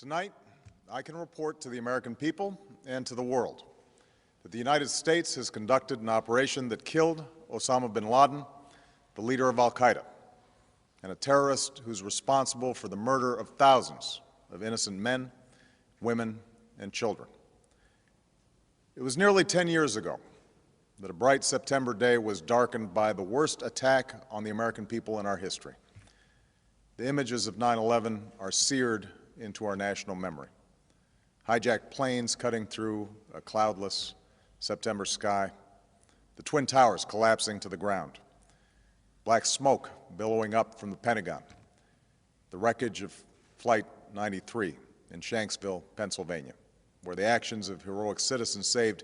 Tonight, I can report to the American people and to the world that the United States has conducted an operation that killed Osama Bin Laden, the leader of al-Qaeda, and a terrorist who's responsible for the murder of thousands of innocent men, women, and children. It was nearly 10 years ago that a bright September day was darkened by the worst attack on the American people in our history. The images of 9/11 are seared into our national memory. Hijacked planes cutting through a cloudless September sky, the Twin Towers collapsing to the ground, black smoke billowing up from the Pentagon, the wreckage of Flight 93 in Shanksville, Pennsylvania, where the actions of heroic citizens saved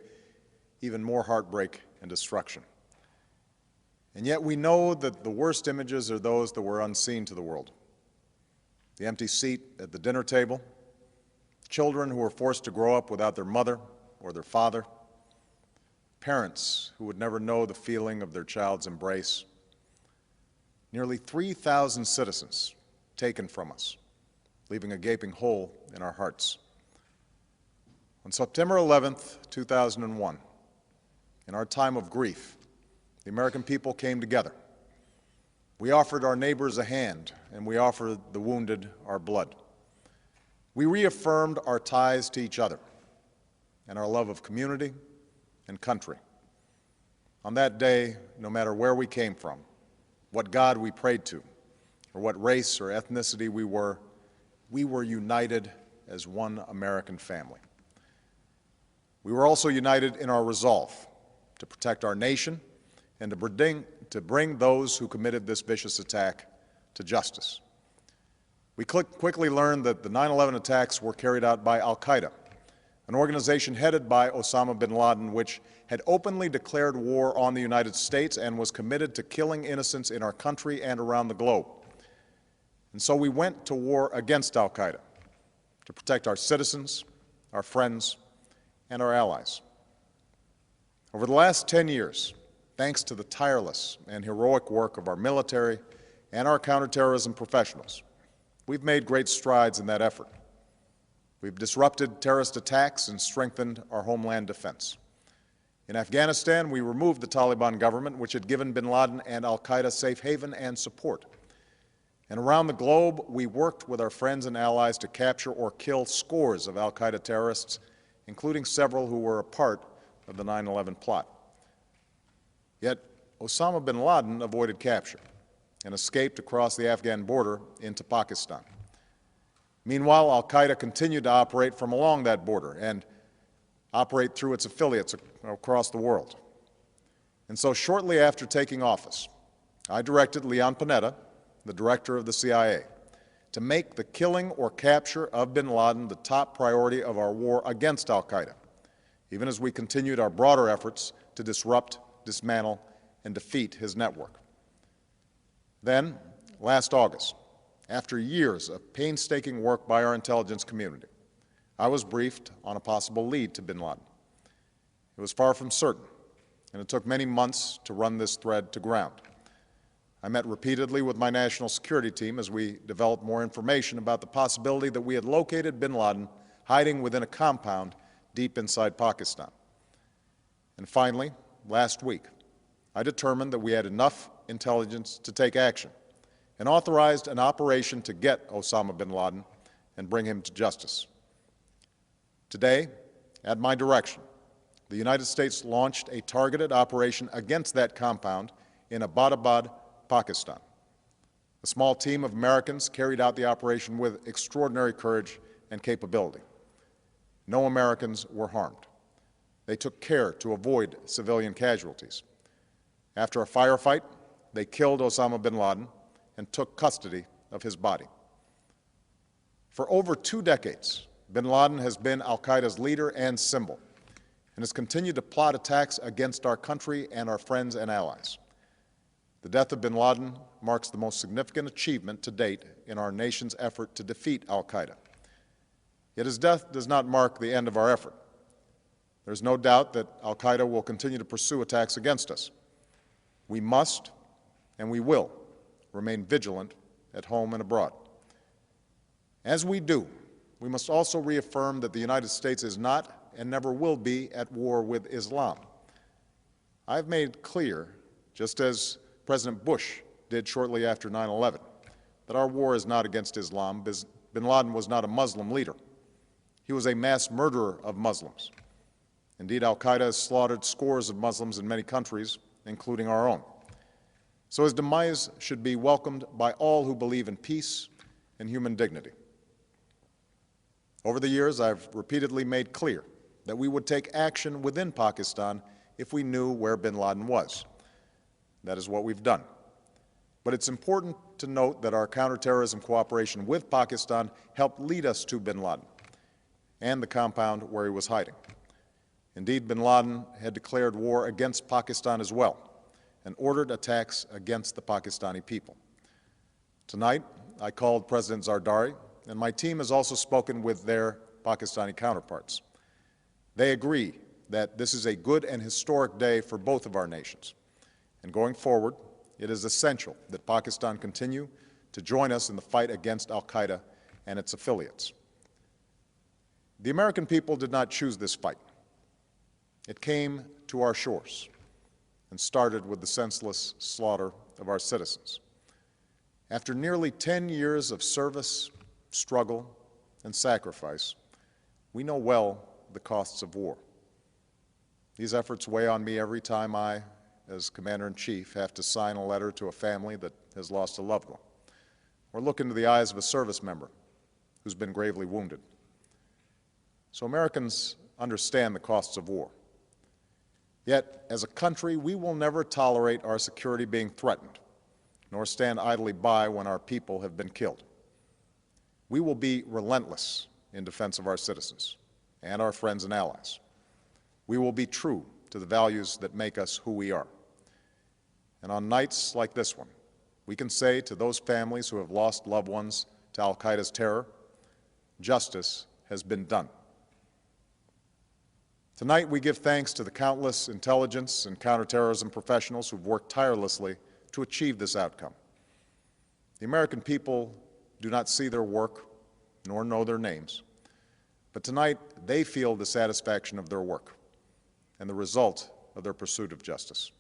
even more heartbreak and destruction. And yet we know that the worst images are those that were unseen to the world. The empty seat at the dinner table, children who were forced to grow up without their mother or their father, parents who would never know the feeling of their child's embrace, nearly 3,000 citizens taken from us, leaving a gaping hole in our hearts. On September 11th, 2001, in our time of grief, the American people came together. We offered our neighbors a hand, and we offered the wounded our blood. We reaffirmed our ties to each other and our love of community and country. On that day, no matter where we came from, what God we prayed to, or what race or ethnicity we were united as one American family. We were also united in our resolve to protect our nation and to bring those who committed this vicious attack to justice. We quickly learned that the 9/11 attacks were carried out by al-Qaeda, an organization headed by Osama Bin Laden, which had openly declared war on the United States and was committed to killing innocents in our country and around the globe. And so we went to war against al-Qaeda to protect our citizens, our friends, and our allies. Over the last 10 years, thanks to the tireless and heroic work of our military and our counterterrorism professionals, we've made great strides in that effort. We've disrupted terrorist attacks and strengthened our homeland defense. In Afghanistan, we removed the Taliban government, which had given bin Laden and al-Qaeda safe haven and support. And around the globe, we worked with our friends and allies to capture or kill scores of al-Qaeda terrorists, including several who were a part of the 9/11 plot. Yet Osama bin Laden avoided capture and escaped across the Afghan border into Pakistan. Meanwhile, al-Qaeda continued to operate from along that border and operate through its affiliates across the world. And so shortly after taking office, I directed Leon Panetta, the director of the CIA, to make the killing or capture of bin Laden the top priority of our war against al-Qaeda, even as we continued our broader efforts to disrupt, dismantle, and defeat his network. Then, last August, after years of painstaking work by our intelligence community, I was briefed on a possible lead to bin Laden. It was far from certain, and it took many months to run this thread to ground. I met repeatedly with my national security team as we developed more information about the possibility that we had located bin Laden hiding within a compound deep inside Pakistan. And finally, last week, I determined that we had enough intelligence to take action and authorized an operation to get Osama bin Laden and bring him to justice. Today, at my direction, the United States launched a targeted operation against that compound in Abbottabad, Pakistan. A small team of Americans carried out the operation with extraordinary courage and capability. No Americans were harmed. They took care to avoid civilian casualties. After a firefight, they killed Osama bin Laden and took custody of his body. For over 2 decades, bin Laden has been al-Qaeda's leader and symbol, and has continued to plot attacks against our country and our friends and allies. The death of bin Laden marks the most significant achievement to date in our nation's effort to defeat al-Qaeda. Yet his death does not mark the end of our effort. There's no doubt that al-Qaeda will continue to pursue attacks against us. We must, and we will, remain vigilant at home and abroad. As we do, we must also reaffirm that the United States is not and never will be at war with Islam. I've made clear, just as President Bush did shortly after 9/11, that our war is not against Islam. Bin Laden was not a Muslim leader. He was a mass murderer of Muslims. Indeed, al-Qaeda has slaughtered scores of Muslims in many countries, including our own. So his demise should be welcomed by all who believe in peace and human dignity. Over the years, I've repeatedly made clear that we would take action within Pakistan if we knew where bin Laden was. That is what we've done. But it's important to note that our counterterrorism cooperation with Pakistan helped lead us to bin Laden and the compound where he was hiding. Indeed, bin Laden had declared war against Pakistan as well and ordered attacks against the Pakistani people. Tonight, I called President Zardari, and my team has also spoken with their Pakistani counterparts. They agree that this is a good and historic day for both of our nations. And going forward, it is essential that Pakistan continue to join us in the fight against al-Qaeda and its affiliates. The American people did not choose this fight. It came to our shores and started with the senseless slaughter of our citizens. After nearly 10 years of service, struggle, and sacrifice, we know well the costs of war. These efforts weigh on me every time I, as Commander-in-Chief, have to sign a letter to a family that has lost a loved one, or look into the eyes of a service member who's been gravely wounded. So Americans understand the costs of war. Yet, as a country, we will never tolerate our security being threatened, nor stand idly by when our people have been killed. We will be relentless in defense of our citizens and our friends and allies. We will be true to the values that make us who we are. And on nights like this one, we can say to those families who have lost loved ones to al-Qaeda's terror, justice has been done. Tonight, we give thanks to the countless intelligence and counterterrorism professionals who've worked tirelessly to achieve this outcome. The American people do not see their work, nor know their names, but tonight they feel the satisfaction of their work and the result of their pursuit of justice.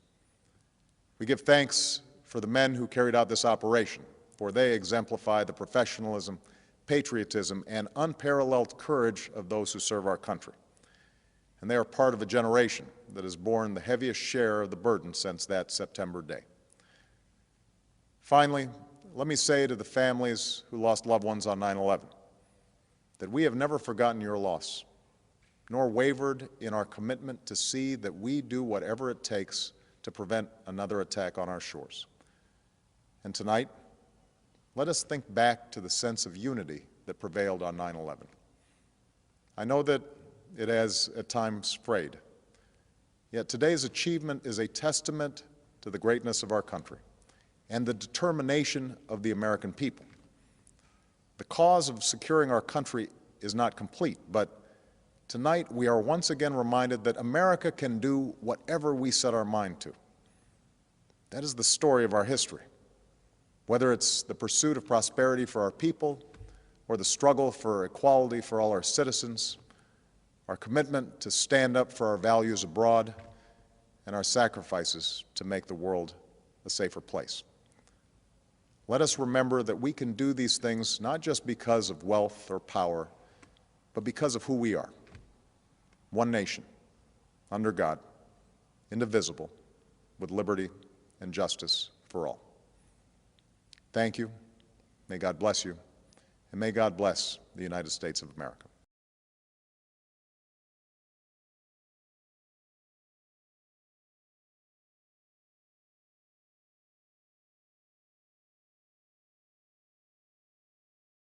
We give thanks for the men who carried out this operation, for they exemplify the professionalism, patriotism, and unparalleled courage of those who serve our country. And they are part of a generation that has borne the heaviest share of the burden since that September day. Finally, let me say to the families who lost loved ones on 9/11 that we have never forgotten your loss, nor wavered in our commitment to see that we do whatever it takes to prevent another attack on our shores. And tonight, let us think back to the sense of unity that prevailed on 9/11. I know that it has at times frayed, yet today's achievement is a testament to the greatness of our country and the determination of the American people. The cause of securing our country is not complete, but tonight we are once again reminded that America can do whatever we set our mind to. That is the story of our history. Whether it's the pursuit of prosperity for our people or the struggle for equality for all our citizens, our commitment to stand up for our values abroad, and our sacrifices to make the world a safer place. Let us remember that we can do these things not just because of wealth or power, but because of who we are. One nation, under God, indivisible, with liberty and justice for all. Thank you. May God bless you, and may God bless the United States of America.